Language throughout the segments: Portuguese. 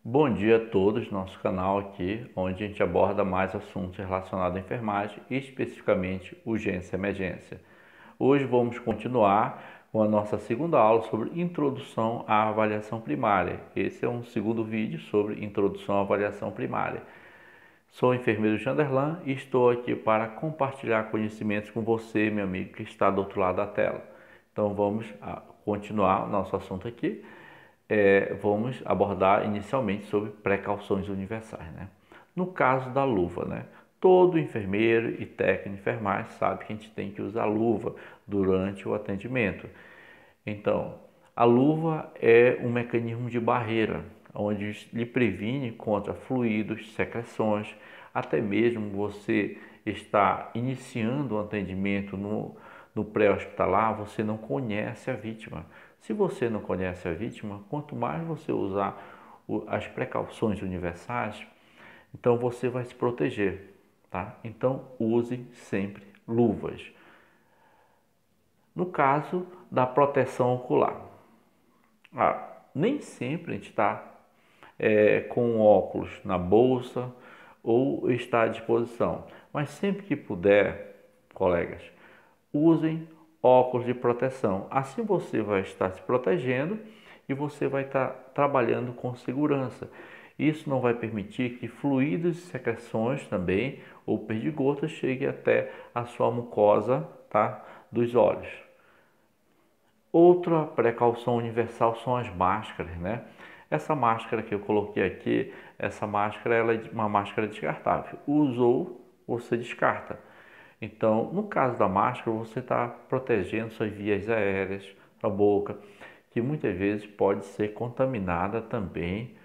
Bom dia a todos, nosso canal aqui, onde a gente aborda mais assuntos relacionados à enfermagem, especificamente urgência e emergência. Hoje vamos continuar com a nossa segunda aula sobre introdução à avaliação primária. Esse é um segundo vídeo sobre introdução à avaliação primária. Sou o enfermeiro Janderlan e estou aqui para compartilhar conhecimentos com você, meu amigo, que está do outro lado da tela. Então vamos continuar o nosso assunto aqui. Vamos abordar inicialmente sobre precauções universais, né? No caso da luva, né? Todo enfermeiro e técnico de enfermagem sabe que a gente tem que usar luva durante o atendimento. Então, a luva é um mecanismo de barreira, onde lhe previne contra fluidos, secreções, até mesmo você está iniciando o atendimento no pré-hospitalar, você não conhece a vítima. Se você não conhece a vítima, quanto mais você usar as precauções universais, então você vai se proteger, tá? Então use sempre luvas. No caso da proteção ocular, nem sempre a gente está com óculos na bolsa ou está à disposição, mas sempre que puder, colegas, usem óculos de proteção. Assim você vai estar se protegendo e você vai estar trabalhando com segurança. Isso não vai permitir que fluidos e secreções também ou perdigotas cheguem até a sua mucosa, tá, dos olhos. Outra precaução universal são as máscaras, né? Essa máscara que eu coloquei aqui, essa máscara ela é uma máscara descartável. Usou, você descarta. Então, no caso da máscara, você está protegendo suas vias aéreas, a boca, que muitas vezes pode ser contaminada também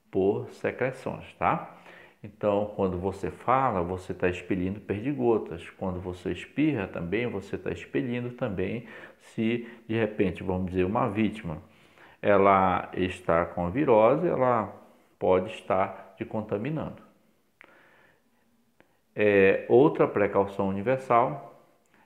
por secreções, tá? Então, quando você fala, você está expelindo perdigotas. Quando você espirra também, você está expelindo também. Se de repente, vamos dizer, uma vítima, ela está com a virose, ela pode estar te contaminando. Outra precaução universal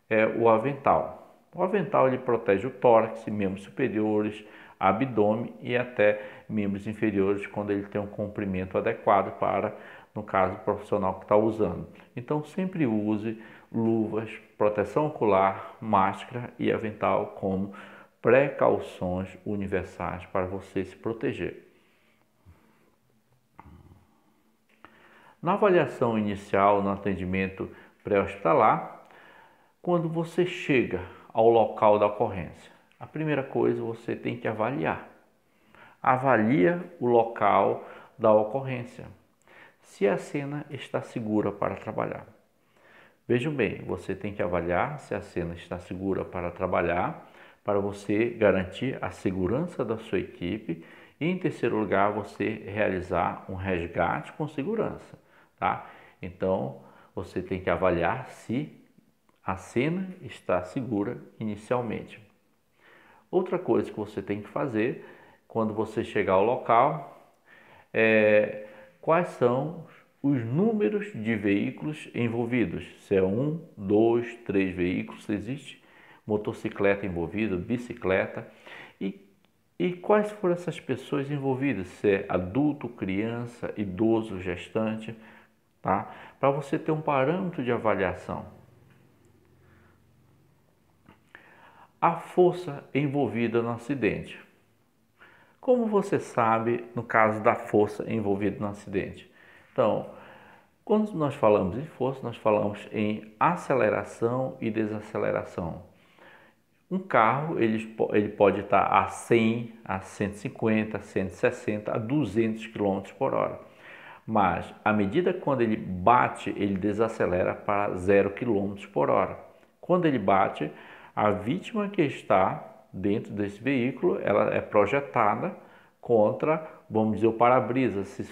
é o avental. O avental ele protege o tórax, membros superiores, abdômen e até membros inferiores quando ele tem um comprimento adequado para, no caso, o profissional que está usando. Então sempre use luvas, proteção ocular, máscara e avental como precauções universais para você se proteger. Na avaliação inicial, no atendimento pré-hospitalar, quando você chega ao local da ocorrência, a primeira coisa você tem que avaliar. Avalia o local da ocorrência, se a cena está segura para trabalhar. Vejam bem, você tem que avaliar se a cena está segura para trabalhar, para você garantir a segurança da sua equipe e, em terceiro lugar, você realizar um resgate com segurança, tá? Então, você tem que avaliar se a cena está segura inicialmente. Outra coisa que você tem que fazer quando você chegar ao local é quais são os números de veículos envolvidos. Se é 1, 2, 3 veículos, se existe motocicleta envolvida, bicicleta e quais foram essas pessoas envolvidas, se é adulto, criança, idoso, gestante, tá? Para você ter um parâmetro de avaliação. A força envolvida no acidente. Como você sabe no caso da força envolvida no acidente? Então, quando nós falamos em força, nós falamos em aceleração e desaceleração. Um carro ele pode estar a 100, a 150, a 160, a 200 km por hora. Mas, à medida que quando ele bate, ele desacelera para 0 km por hora. Quando ele bate, a vítima que está dentro desse veículo, ela é projetada contra, vamos dizer, o para-brisa. Se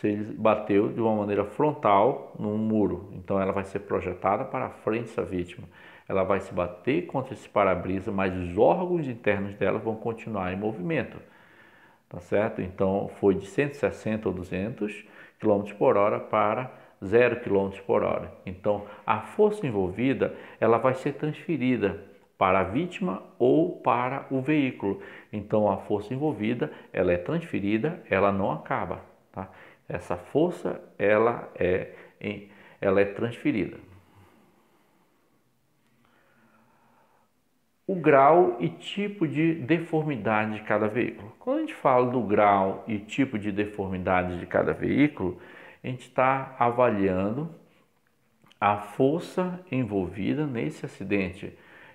ele bateu de uma maneira frontal num muro, então ela vai ser projetada para a frente dessa vítima. Ela vai se bater contra esse para-brisa, mas os órgãos internos dela vão continuar em movimento. Tá certo? Então foi de 160 ou 200 km por hora para 0 km por hora. Então a força envolvida ela vai ser transferida para a vítima ou para o veículo. Então a força envolvida, ela é transferida, ela não acaba, tá? Essa força, ela é transferida. O grau e tipo de deformidade de cada veículo. Quando a gente fala do grau e tipo de deformidade de cada veículo, a gente está avaliando a força envolvida nesse acidente.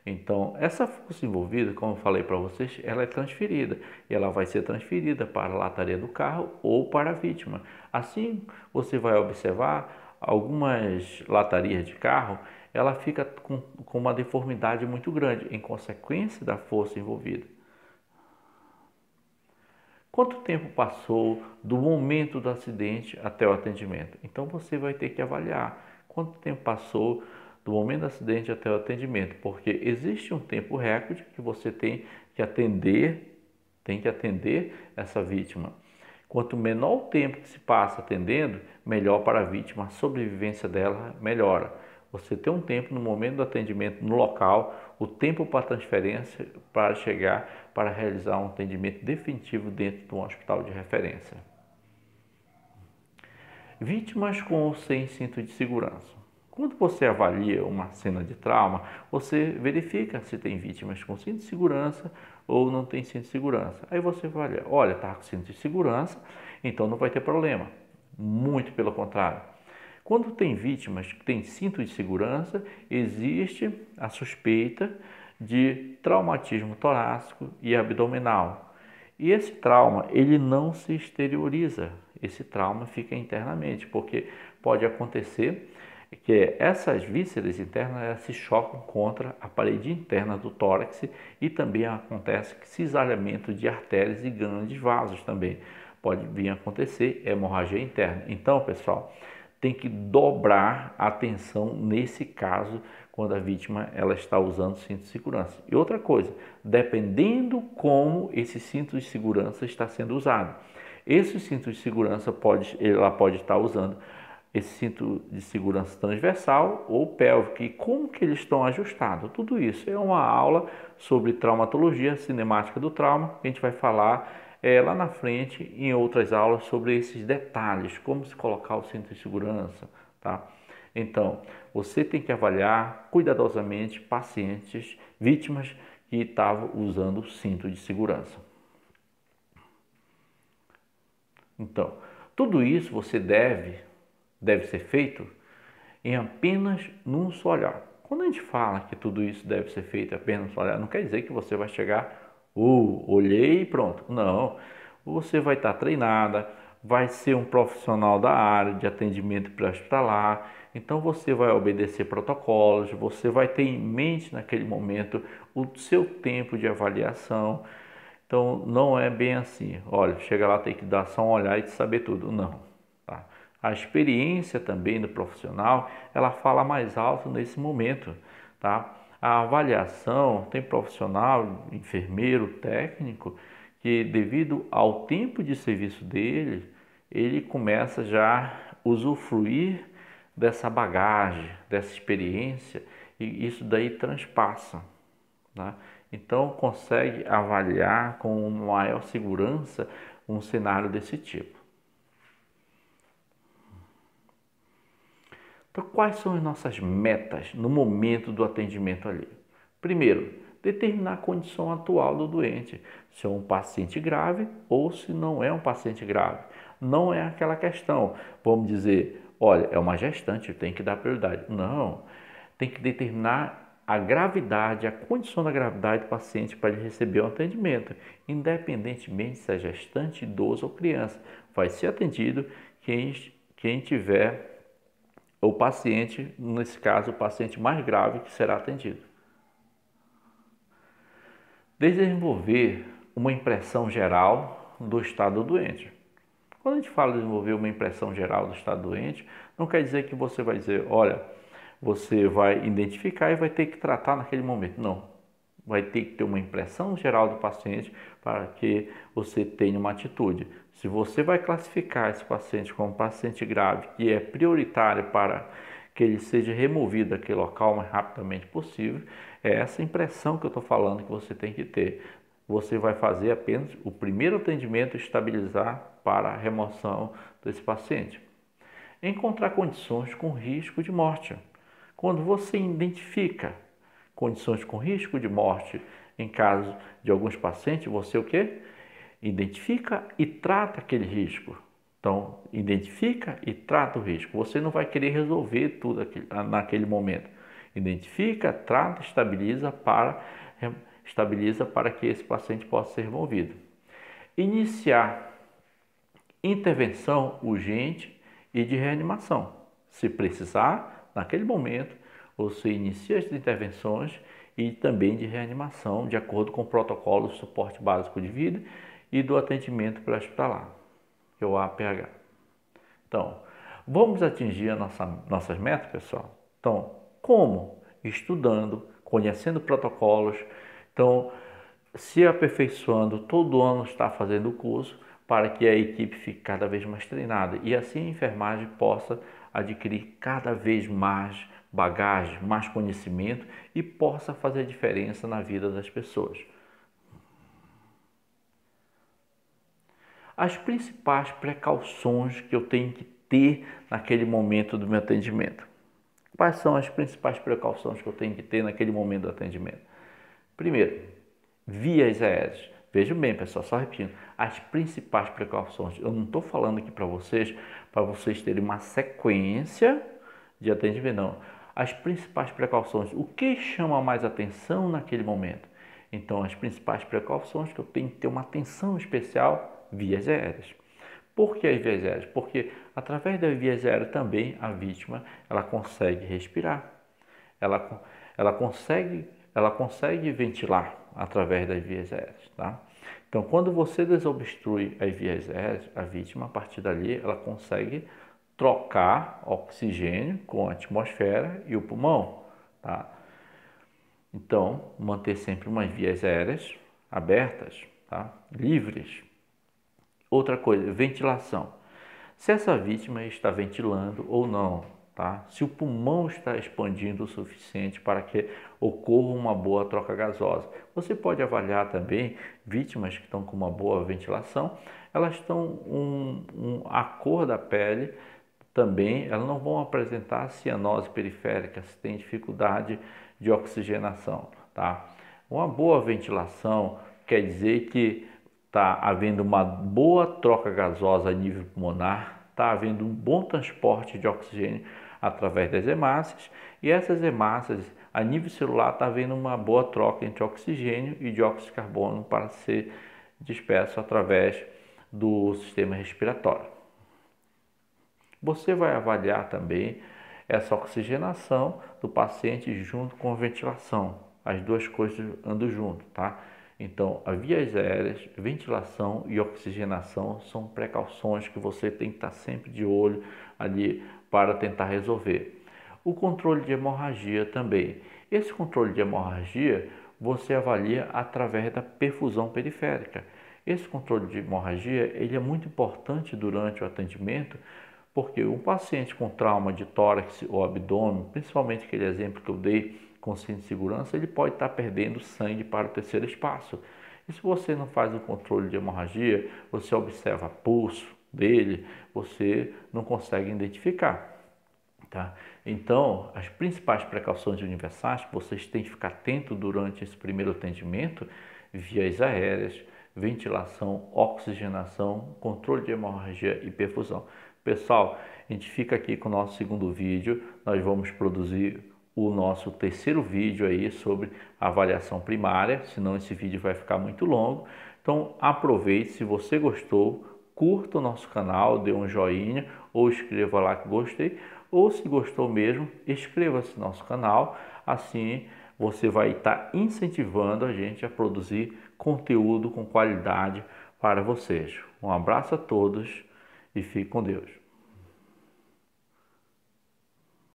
Então, essa força envolvida, como eu falei para vocês, ela é transferida. E ela vai ser transferida para a lataria do carro ou para a vítima. Assim, você vai observar algumas latarias de carro, ela fica com uma deformidade muito grande, em consequência da força envolvida. Quanto tempo passou do momento do acidente até o atendimento? Então você vai ter que avaliar quanto tempo passou do momento do acidente até o atendimento, porque existe um tempo recorde que você tem que atender essa vítima. Quanto menor o tempo que se passa atendendo, melhor para a vítima, a sobrevivência dela melhora. Você tem um tempo no momento do atendimento no local, o tempo para transferência para chegar para realizar um atendimento definitivo dentro de um hospital de referência. Vítimas com ou sem cinto de segurança. Quando você avalia uma cena de trauma, você verifica se tem vítimas com cinto de segurança ou não tem cinto de segurança. Aí você vai olhar, olha, está com cinto de segurança, então não vai ter problema. Muito pelo contrário. Quando tem vítimas que têm cinto de segurança, existe a suspeita de traumatismo torácico e abdominal. E esse trauma, ele não se exterioriza, esse trauma fica internamente, porque pode acontecer que essas vísceras internas elas se chocam contra a parede interna do tórax e também acontece cisalhamento de artérias e grandes vasos também. Pode vir a acontecer hemorragia interna. Então, pessoal, tem que dobrar a atenção nesse caso quando a vítima ela está usando cinto de segurança. E outra coisa, dependendo como esse cinto de segurança está sendo usado. Esse cinto de segurança ela pode estar usando esse cinto de segurança transversal ou pélvico e como que eles estão ajustados. Tudo isso é uma aula sobre traumatologia cinemática do trauma que a gente vai falar lá na frente em outras aulas sobre esses detalhes, como se colocar o cinto de segurança, tá? Então, você tem que avaliar cuidadosamente pacientes, vítimas que estavam usando o cinto de segurança. Então, tudo isso você deve ser feito em apenas num só olhar. Quando a gente fala que tudo isso deve ser feito apenas num só olhar, não quer dizer que você vai chegar, olhei e pronto. Não, você vai estar treinada, vai ser um profissional da área de atendimento pré-hospitalar, então você vai obedecer protocolos, você vai ter em mente naquele momento o seu tempo de avaliação. Então não é bem assim, olha, chega lá tem que dar só um olhar e saber tudo, não. Tá? A experiência também do profissional, ela fala mais alto nesse momento, tá? A avaliação tem profissional, enfermeiro, técnico, que devido ao tempo de serviço dele, ele começa já a usufruir dessa bagagem, dessa experiência, e isso daí transpassa, tá? Então consegue avaliar com maior segurança um cenário desse tipo. Então, quais são as nossas metas no momento do atendimento ali? Primeiro, determinar a condição atual do doente, se é um paciente grave ou se não é um paciente grave. Não é aquela questão, vamos dizer, olha, é uma gestante, tem que dar prioridade. Não, tem que determinar a gravidade, a condição da gravidade do paciente para ele receber o atendimento, independentemente se é gestante, idoso ou criança. Vai ser atendido quem tiver o paciente, nesse caso, o paciente mais grave que será atendido. Desenvolver uma impressão geral do estado do doente. Quando a gente fala de desenvolver uma impressão geral do estado do doente, não quer dizer que você vai dizer, olha, você vai identificar e vai ter que tratar naquele momento. Não. Vai ter que ter uma impressão geral do paciente para que você tenha uma atitude. Se você vai classificar esse paciente como paciente grave, que é prioritário para que ele seja removido daquele local o mais rapidamente possível. É essa impressão que eu estou falando que você tem que ter. Você vai fazer apenas o primeiro atendimento, estabilizar para a remoção desse paciente. Encontrar condições com risco de morte. Quando você identifica condições com risco de morte em caso de alguns pacientes, você o quê? Identifica e trata aquele risco. Então, identifica e trata o risco. Você não vai querer resolver tudo naquele momento. Identifica, trata, estabiliza para que esse paciente possa ser removido. Iniciar intervenção urgente e de reanimação. Se precisar, naquele momento, você inicia as intervenções e também de reanimação, de acordo com o protocolo de suporte básico de vida e do atendimento pré-hospitalar, que é o APH. Então, vamos atingir nossas metas, pessoal? Então, como? Estudando, conhecendo protocolos. Então, se aperfeiçoando, todo ano está fazendo o curso para que a equipe fique cada vez mais treinada e assim a enfermagem possa adquirir cada vez mais bagagem, mais conhecimento e possa fazer diferença na vida das pessoas. As principais precauções que eu tenho que ter naquele momento do meu atendimento. Quais são as principais precauções que eu tenho que ter naquele momento do atendimento? Primeiro, vias aéreas. Vejam bem, pessoal, só repetindo, as principais precauções. Eu não estou falando aqui para vocês terem uma sequência de atendimento, não. As principais precauções, o que chama mais atenção naquele momento? Então, as principais precauções que eu tenho que ter uma atenção especial, vias aéreas. Por que as vias aéreas? Porque através das vias aéreas também a vítima ela consegue respirar, ela consegue ventilar através das vias aéreas, tá? Então, quando você desobstrui as vias aéreas, a vítima, a partir dali, ela consegue trocar oxigênio com a atmosfera e o pulmão, tá? Então, manter sempre umas vias aéreas abertas, tá? Livres. Outra coisa, ventilação. Se essa vítima está ventilando ou não, tá? Se o pulmão está expandindo o suficiente para que ocorra uma boa troca gasosa. Você pode avaliar também vítimas que estão com uma boa ventilação, elas estão a cor da pele também, elas não vão apresentar cianose periférica, se tem dificuldade de oxigenação, tá? Uma boa ventilação quer dizer que está havendo uma boa troca gasosa a nível pulmonar, está havendo um bom transporte de oxigênio através das hemácias e essas hemácias a nível celular está havendo uma boa troca entre oxigênio e dióxido de carbono para ser disperso através do sistema respiratório. Você vai avaliar também essa oxigenação do paciente junto com a ventilação. As duas coisas andam junto, tá? Então, as vias aéreas, ventilação e oxigenação são precauções que você tem que estar sempre de olho ali para tentar resolver. O controle de hemorragia também. Esse controle de hemorragia você avalia através da perfusão periférica. Esse controle de hemorragia ele é muito importante durante o atendimento, porque um paciente com trauma de tórax ou abdômen, principalmente aquele exemplo que eu dei com cinto de segurança, ele pode estar perdendo sangue para o terceiro espaço. E se você não faz o controle de hemorragia, você observa pulso dele, você não consegue identificar. Tá? Então, as principais precauções universais que vocês têm que ficar atento durante esse primeiro atendimento, vias aéreas, ventilação, oxigenação, controle de hemorragia e perfusão. Pessoal, a gente fica aqui com o nosso segundo vídeo, nós vamos produzir o nosso terceiro vídeo aí sobre avaliação primária, senão esse vídeo vai ficar muito longo. Então aproveite, se você gostou, curta o nosso canal, dê um joinha ou escreva lá que gostei, ou se gostou mesmo, inscreva-se no nosso canal, assim você vai estar incentivando a gente a produzir conteúdo com qualidade para vocês. Um abraço a todos e fique com Deus.